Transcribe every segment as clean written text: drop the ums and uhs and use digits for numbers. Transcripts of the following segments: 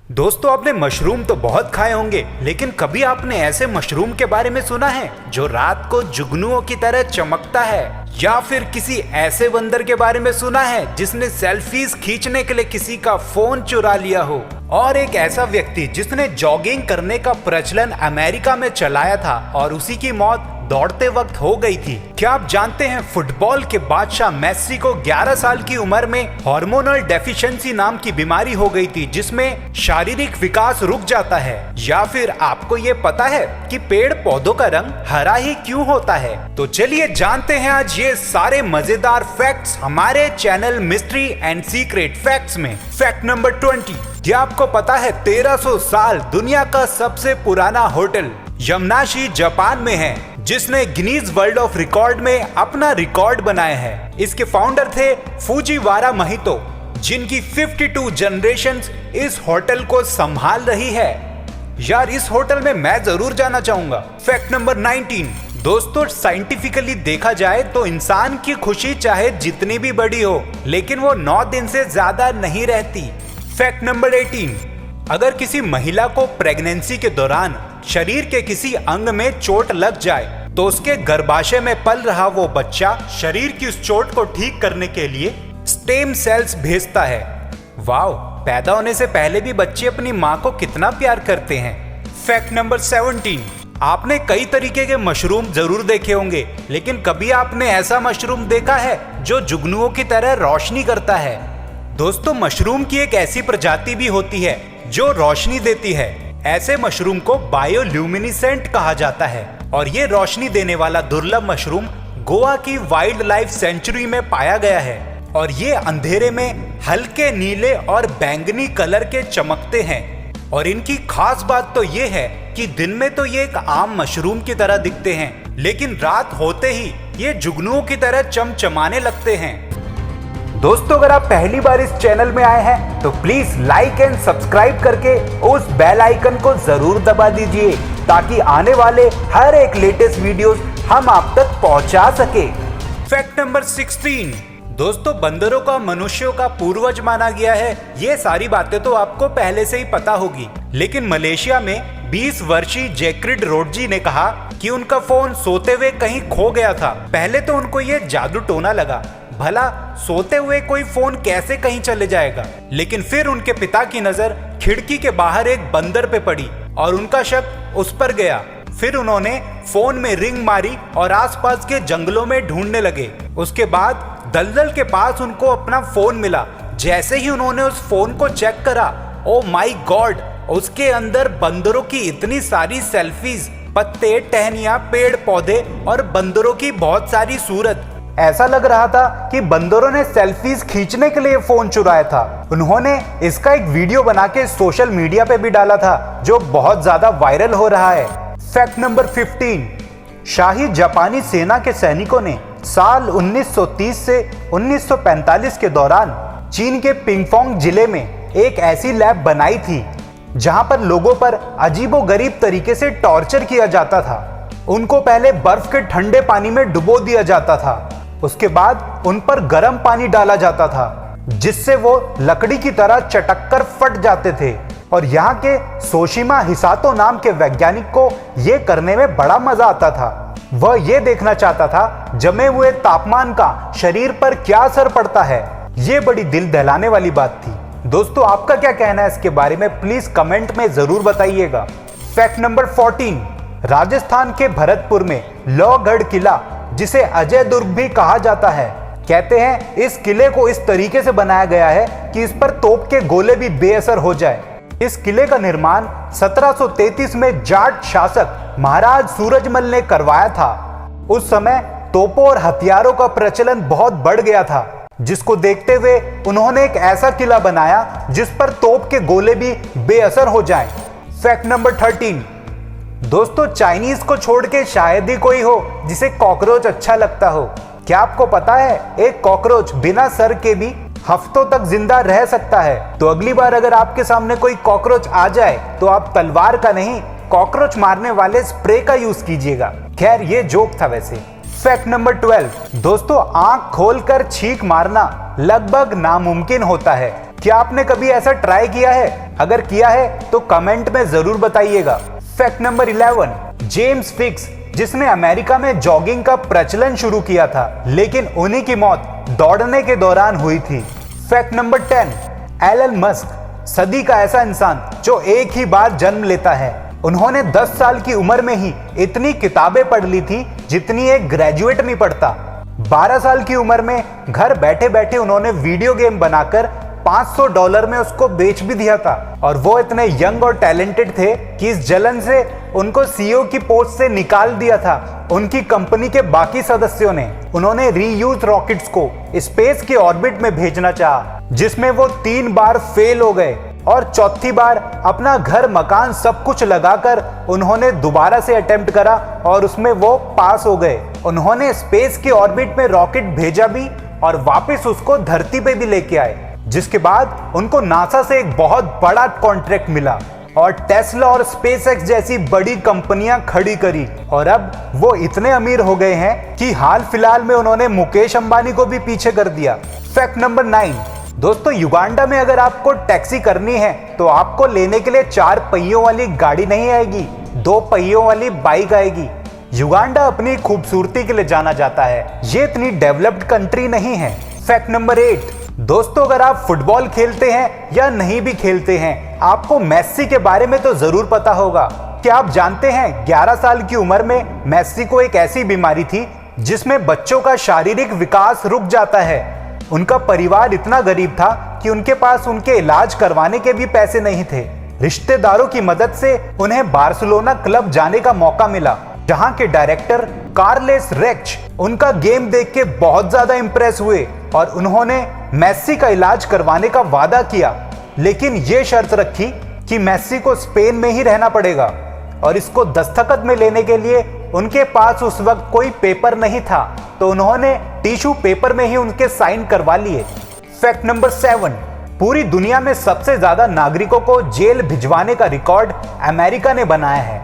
दोस्तों, आपने मशरूम तो बहुत खाए होंगे, लेकिन कभी आपने ऐसे मशरूम के बारे में सुना है जो रात को जुगनुओं की तरह चमकता है? या फिर किसी ऐसे बंदर के बारे में सुना है जिसने सेल्फीज खींचने के लिए किसी का फोन चुरा लिया हो? और एक ऐसा व्यक्ति जिसने जॉगिंग करने का प्रचलन अमेरिका में चलाया था और उसी की मौत दौड़ते वक्त हो गई थी। क्या आप जानते हैं फुटबॉल के बादशाह मेसी को 11 साल की उम्र में हार्मोनल डेफिशिएंसी नाम की बीमारी हो गई थी, जिसमें शारीरिक विकास रुक जाता है? या फिर आपको ये पता है कि पेड़ पौधों का रंग हरा ही क्यों होता है? तो चलिए जानते हैं आज ये सारे मजेदार फैक्ट्स हमारे channel mystery and secret facts में। फैक्ट नंबर 20, क्या आपको पता है 1300 साल दुनिया का सबसे पुराना होटल यामानाशी जापान में है, जिसने गिनीज वर्ल्ड ऑफ रिकॉर्ड में अपना रिकॉर्ड बनाया है। इसके फाउंडर थे फुजीवारा मोहितो, जिनकी 52 जनरेशंस इस होटल को संभाल रही है। यार, इस होटल में मैं जरूर जाना चाहूंगा। फैक्ट नंबर 19, दोस्तों, साइंटिफिकली देखा जाए तो इंसान की खुशी चाहे जितनी भी बड़ी हो, लेकिन वो 9 दिन से ज्यादा नहीं रहती। फैक्ट नंबर 18, अगर किसी महिला को प्रेगनेंसी के दौरान शरीर के किसी अंग में चोट लग जाए तो उसके गर्भाशय में पल रहा वो बच्चा शरीर की उस चोट को ठीक करने के लिए स्टेम सेल्स भेजता है। वाओ, पैदा होने से पहले भी बच्चे अपनी माँ को कितना प्यार करते हैं। फैक्ट नंबर 17, आपने कई तरीके के मशरूम जरूर देखे होंगे, लेकिन कभी आपने ऐसा मशरूम देखा है जो जुगनुओं की तरह रोशनी करता है? दोस्तों, मशरूम की एक ऐसी प्रजाति भी होती है जो रोशनी देती है। ऐसे मशरूम को बायोल्यूमिनेसेंट कहा जाता है और ये रोशनी देने वाला दुर्लभ मशरूम गोवा की वाइल्ड लाइफ सेंचुरी में पाया गया है। और ये अंधेरे में हल्के नीले और बैंगनी कलर के चमकते हैं। और इनकी खास बात तो ये है कि दिन में तो ये एक आम मशरूम की तरह दिखते हैं, लेकिन रात होते ही ये जुगनुओं की तरह चमचमाने लगते हैं। दोस्तों, अगर आप पहली बार इस चैनल में आए हैं तो प्लीज लाइक एंड सब्सक्राइब करके उस बेल आइकन को जरूर दबा दीजिए, ताकि आने वाले हर एक लेटेस्ट वीडियोस हम आप तक पहुंचा सके। फैक्ट नंबर 16, दोस्तों, बंदरों का मनुष्यों का पूर्वज माना गया है। ये सारी बातें तो आपको पहले से ही पता होगी, लेकिन मलेशिया में 20 वर्षीय जैक्रिड रोडजी ने कहा कि उनका फोन सोते हुए कहीं खो गया था। पहले तो उनको ये जादू टोना लगा, भला सोते हुए कोई फोन कैसे कहीं चले जाएगा। लेकिन फिर उनके पिता की नजर खिड़की के बाहर एक बंदर पे पड़ी और उनका शक उस पर गया। फिर उन्होंने फोन में रिंग मारी और आसपास के जंगलों में ढूंढने लगे। उसके बाद दलदल के पास उनको अपना फोन मिला। जैसे ही उन्होंने उस फोन को चेक करा, ओ माय गॉड, उसके अंदर बंदरों की इतनी सारी सेल्फीज, पत्ते, टहनियां, पेड़ पौधे और बंदरों की बहुत सारी सूरत। ऐसा लग रहा था कि बंदरों ने सेल्फीज खींचने के लिए फोन चुराया था। उन्होंने इसका एक वीडियो बना के सोशल मीडिया पे भी डाला था, जो बहुत ज्यादा वायरल हो रहा है। फैक्ट नंबर 15, शाही जापानी सेना के सैनिकों ने साल 1930 से 1945 के दौरान चीन के पिंगफोंग जिले में एक ऐसी लैब बनाई थी जहां पर लोगों पर अजीबोगरीब तरीके से टॉर्चर किया जाता था। उनको पहले बर्फ के ठंडे पानी में डुबो दिया जाता था। उसके बाद उन पर गर्म पानी डाला जाता था, जिससे वो लकड़ी की तरह चटककर फट जाते थे। और यहाँ के सोशिमा हिसातो नाम के वैज्ञानिक को ये करने में बड़ा मजा आता था। वह ये देखना चाहता था जमे हुए तापमान का शरीर पर क्या असर पड़ता है। ये बड़ी दिल दहलाने वाली बात थी। दोस्तों, आपका क्या कहना है इसके बारे में? प्लीज कमेंट में जरूर बताइएगा। फैक्ट नंबर 14, राजस्थान के भरतपुर में लोहगढ़ किला, जिसे अजय दुर्ग भी कहा जाता है, कहते हैं इस किले को इस तरीके से बनाया गया है कि इस पर तोप के गोले भी बेअसर हो जाए। इस किले का निर्माण 1733 में जाट शासक महाराज सूरजमल ने करवाया था। उस समय तोपों और हथियारों का प्रचलन बहुत बढ़ गया था, जिसको देखते हुए उन्होंने एक ऐसा किला बनाया जिस पर तोप के गोले भी बेअसर हो जाएं। फैक्ट नंबर 13, दोस्तों, चाइनीज को छोड़ के शायद ही कोई हो जिसे कॉकरोच अच्छा लगता हो। क्या आपको पता है एक कॉकरोच बिना सर के भी हफ्तों तक जिंदा रह सकता है? तो अगली बार अगर आपके सामने कोई कॉकरोच आ जाए तो आप तलवार का नहीं, कॉकरोच मारने वाले स्प्रे का यूज कीजिएगा। खैर, ये जोक था वैसे। फैक्ट नंबर 12, दोस्तों, आंख खोलकर छींक मारना लगभग नामुमकिन होता है। क्या आपने कभी ऐसा ट्राई किया है? अगर किया है तो कमेंट में जरूर बताइएगा। फैक्ट नंबर 11, जेम्स फिक्स, जिसने अमेरिका में जॉगिंग का प्रचलन शुरू किया था, लेकिन उन्हीं की मौत दौड़ने के दौरान हुई थी। फैक्ट नंबर 10, एलन मस्क, सदी का ऐसा इंसान जो एक ही बार जन्म लेता है। उन्होंने 10 साल की उम्र में ही इतनी किताबें पढ़ ली थी जितनी एक ग्रेजुएट नहीं पढ़ता। 12 साल की उम्र में घर बैठे बैठे उन्होंने वीडियो गेम बनाकर $500 में उसको बेच भी दिया था। और वो इतने यंग और टैलेंटेड थे कि इस जलन से उनको सीईओ की पोस्ट से निकाल दिया था उनकी कंपनी के बाकी सदस्यों ने। उन्होंने रीयूज रॉकेट्स को स्पेस के ऑर्बिट में भेजना चाहा, जिसमें वो 3 बार फेल हो गए और चौथी बार अपना घर मकान सब कुछ लगाकर उन्होंने दोबारा से अटेम्प्ट करा और उसमें वो पास हो गए। उन्होंने स्पेस के ऑर्बिट में रॉकेट भेजा भी और वापस उसको धरती पे भी लेके आए, जिसके बाद उनको नासा से एक बहुत बड़ा कॉन्ट्रैक्ट मिला और टेस्ला और स्पेसएक्स जैसी बड़ी कंपनियां खड़ी करी। और अब वो इतने अमीर हो गए हैं कि हाल फिलहाल में उन्होंने मुकेश अंबानी को भी पीछे कर दिया। फैक्ट नंबर 9, दोस्तों युगांडा में अगर आपको टैक्सी करनी है तो आपको लेने के लिए 4 पहियों वाली गाड़ी नहीं आएगी, 2 पहियों वाली बाइक आएगी। युगांडा अपनी खूबसूरती के लिए जाना जाता है, ये इतनी डेवलप्ड कंट्री नहीं है। फैक्ट नंबर 8, दोस्तों अगर आप फुटबॉल खेलते हैं या नहीं भी खेलते हैं, आपको मेस्सी के बारे में तो जरूर पता होगा। क्या आप जानते हैं 11 साल की उम्र में मेस्सी को एक ऐसी बीमारी थी जिसमें बच्चों का शारीरिक विकास रुक जाता है। उनका परिवार इतना गरीब था कि उनके पास उनके इलाज करवाने के भी पैसे नहीं थे। रिश्तेदारों की मदद से उन्हें बार्सिलोना क्लब जाने का मौका मिला, जहां के डायरेक्टर कार्लेस रेच उनका गेम देख के बहुत ज्यादा इंप्रेस हुए और उन्होंने मेस्सी का इलाज करवाने का वादा किया, लेकिन ये शर्त रखी कि मेस्सी को स्पेन में ही रहना पड़ेगा। और इसको दस्तखत में लेने के लिए उनके पास उस वक्त कोई पेपर नहीं था, तो उन्होंने टिश्यू पेपर में ही उनके साइन करवा लिए। फैक्ट नंबर 7, पूरी दुनिया में सबसे ज्यादा नागरिकों को जेल भिजवाने का रिकॉर्ड अमेरिका ने बनाया है।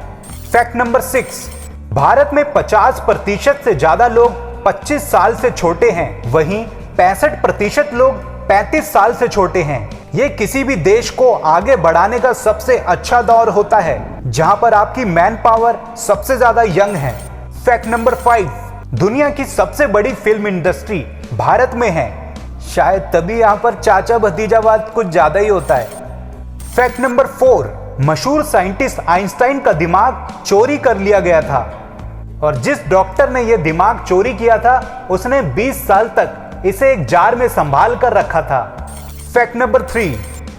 फैक्ट नंबर 6, भारत में 50% से ज्यादा लोग 25 साल से छोटे हैं, वहीं 65% लोग 35 साल से छोटे हैं। ये किसी भी देश को आगे बढ़ाने का सबसे अच्छा दौर होता है, जहां पर आपकी मैन पावर सबसे ज्यादा यंग है। फैक्ट नंबर 5, दुनिया की सबसे बड़ी फिल्म इंडस्ट्री भारत में है, शायद तभी यहां पर चाचा भतीजावाद कुछ ज्यादा ही होता है। फैक्ट नंबर 4, मशहूर साइंटिस्ट आइंस्टाइन का दिमाग चोरी कर लिया गया था और जिस डॉक्टर ने यह दिमाग चोरी किया था उसने 20 साल तक इसे एक जार में संभाल कर रखा था। फैक्ट नंबर 3,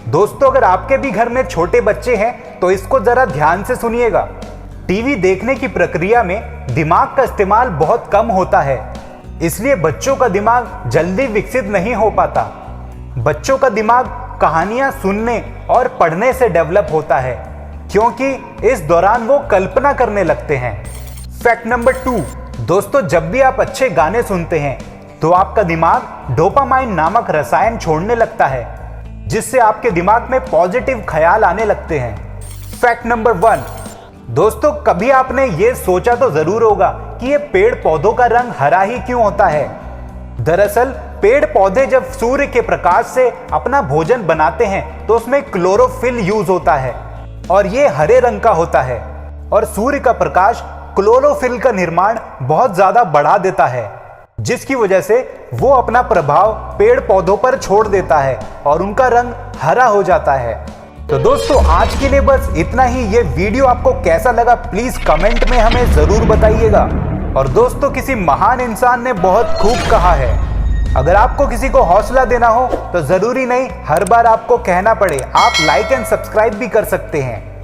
दोस्तों अगर आपके भी घर में छोटे बच्चे हैं तो इसको जरा ध्यान से सुनिएगा। टीवी देखने की प्रक्रिया में दिमाग का इस्तेमाल बहुत कम होता है, इसलिए बच्चों का दिमाग जल्दी विकसित नहीं हो पाता। बच्चों का दिमाग कहानियां सुनने और पढ़ने से डेवलप होता है, क्योंकि इस दौरान वो कल्पना करने लगते हैं। फैक्ट नंबर 2, दोस्तों जब भी आप अच्छे गाने सुनते हैं तो आपका दिमाग डोपामाइन नामक रसायन छोड़ने लगता है, जिससे आपके दिमाग में पॉजिटिव ख्याल आने लगते हैं। फैक्ट नंबर 1, दोस्तों कभी आपने ये सोचा तो जरूर होगा कि ये पेड़ पौधों का रंग हरा ही क्यों होता है। दरअसल पेड़ पौधे जब सूर्य के प्रकाश से अपना भोजन बनाते हैं तो उसमें क्लोरोफिल यूज होता है और ये हरे रंग का होता है। और सूर्य का प्रकाश क्लोरोफिल का निर्माण बहुत ज्यादा बढ़ा देता है, जिसकी वजह से वो अपना प्रभाव पेड़ पौधों पर छोड़ देता है और उनका रंग हरा हो जाता है। तो दोस्तों आज के लिए बस इतना ही। ये वीडियो आपको कैसा लगा प्लीज कमेंट में हमें जरूर बताइएगा। और दोस्तों किसी महान इंसान ने बहुत खूब कहा है, अगर आपको किसी को हौसला देना हो तो जरूरी नहीं हर बार आपको कहना पड़े, आप लाइक एंड सब्सक्राइब भी कर सकते हैं।